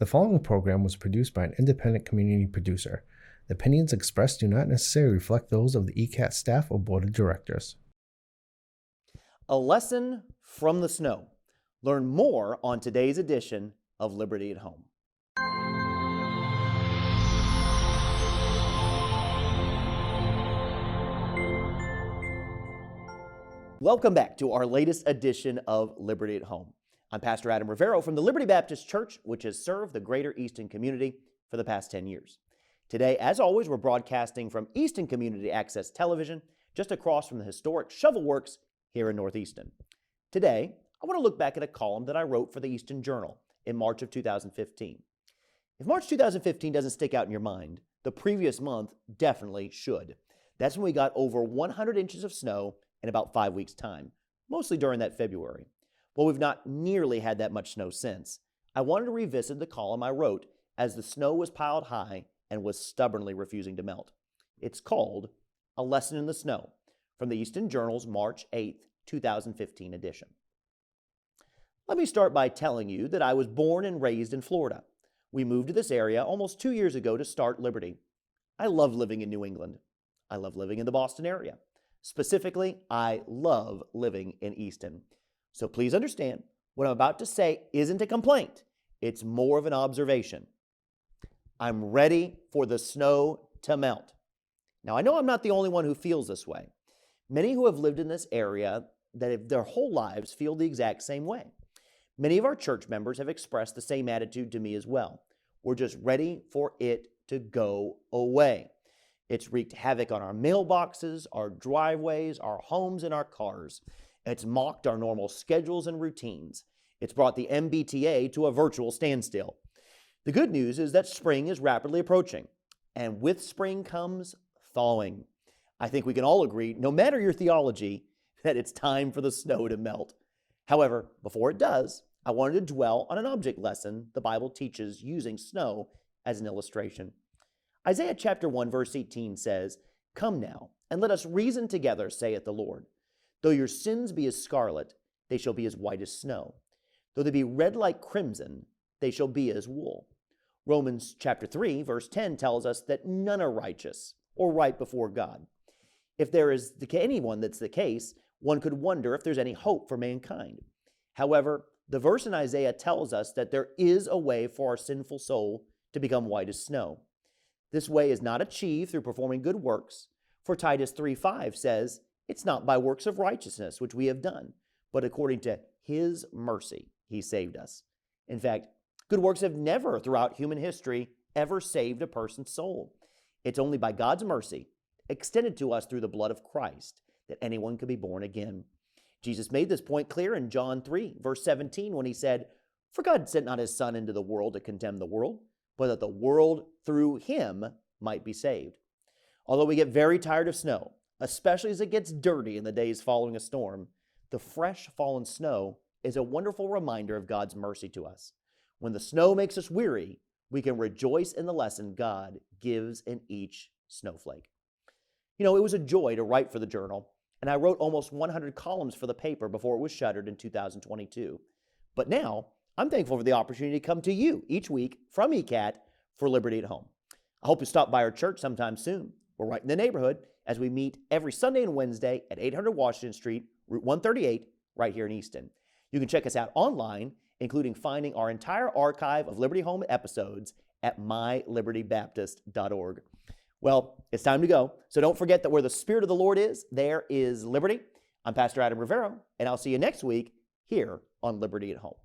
The following program was produced by an independent community producer. The opinions expressed do not necessarily reflect those of the ECAT staff or board of directors. A lesson from the snow. Learn more on today's edition of Liberty at Home. Welcome back to our latest edition of Liberty at Home. I'm Pastor Adam Riveiro from the Liberty Baptist Church, which has served the greater Easton community for the past 10 years. Today, as always, we're broadcasting from Easton Community Access Television, just across from the historic Shovel Works here in Northeaston. Today, I want to look back at a column that I wrote for the Easton Journal in March of 2015. If March 2015 doesn't stick out in your mind, the previous month definitely should. That's when we got over 100 inches of snow in about 5 weeks' time, mostly during that February. Well, we've not nearly had that much snow since. I wanted to revisit the column I wrote as the snow was piled high and was stubbornly refusing to melt. It's called A Lesson in the Snow from the Easton Journal's March 8th, 2015 edition. Let me start by telling you that I was born and raised in Florida. We moved to this area almost 2 years ago to start Liberty. I love living in New England. I love living in the Boston area. Specifically, I love living in Easton. So please understand, what I'm about to say isn't a complaint. It's more of an observation. I'm ready for the snow to melt. Now, I know I'm not the only one who feels this way. Many who have lived in this area that their whole lives feel the exact same way. Many of our church members have expressed the same attitude to me as well. We're just ready for it to go away. It's wreaked havoc on our mailboxes, our driveways, our homes, and our cars. It's mocked our normal schedules and routines. It's brought the MBTA to a virtual standstill. The good news is that spring is rapidly approaching, and with spring comes thawing. I think we can all agree, no matter your theology, that it's time for the snow to melt. However, before it does, I wanted to dwell on an object lesson the Bible teaches using snow as an illustration. Isaiah chapter 1, verse 18 says, "Come now, and let us reason together, saith the Lord. Though your sins be as scarlet, they shall be as white as snow. Though they be red like crimson, they shall be as wool." Romans chapter 3, verse 10 tells us that none are righteous or right before God. If there is anyone that's the case, one could wonder if there's any hope for mankind. However, the verse in Isaiah tells us that there is a way for our sinful soul to become white as snow. This way is not achieved through performing good works, for Titus 3:5 says, "It's not by works of righteousness which we have done, but according to His mercy He saved us." In fact, good works have never throughout human history ever saved a person's soul. It's only by God's mercy, extended to us through the blood of Christ, that anyone can be born again. Jesus made this point clear in John 3, verse 17, when He said, "For God sent not His Son into the world to condemn the world, but that the world through Him might be saved." Although we get very tired of snow, especially as it gets dirty in the days following a storm, the fresh fallen snow is a wonderful reminder of God's mercy to us. When the snow makes us weary, we can rejoice in the lesson God gives in each snowflake. You know, it was a joy to write for the Journal, and I wrote almost 100 columns for the paper before it was shuttered in 2022. But now, I'm thankful for the opportunity to come to you each week from ECAT for Liberty at Home. I hope you stop by our church sometime soon. We're right in the neighborhood as we meet every Sunday and Wednesday at 800 Washington Street, Route 138, right here in Easton. You can check us out online, including finding our entire archive of Liberty Home episodes at mylibertybaptist.org. Well, it's time to go, so don't forget that where the Spirit of the Lord is, there is liberty. I'm Pastor Adam Riveiro, and I'll see you next week here on Liberty at Home.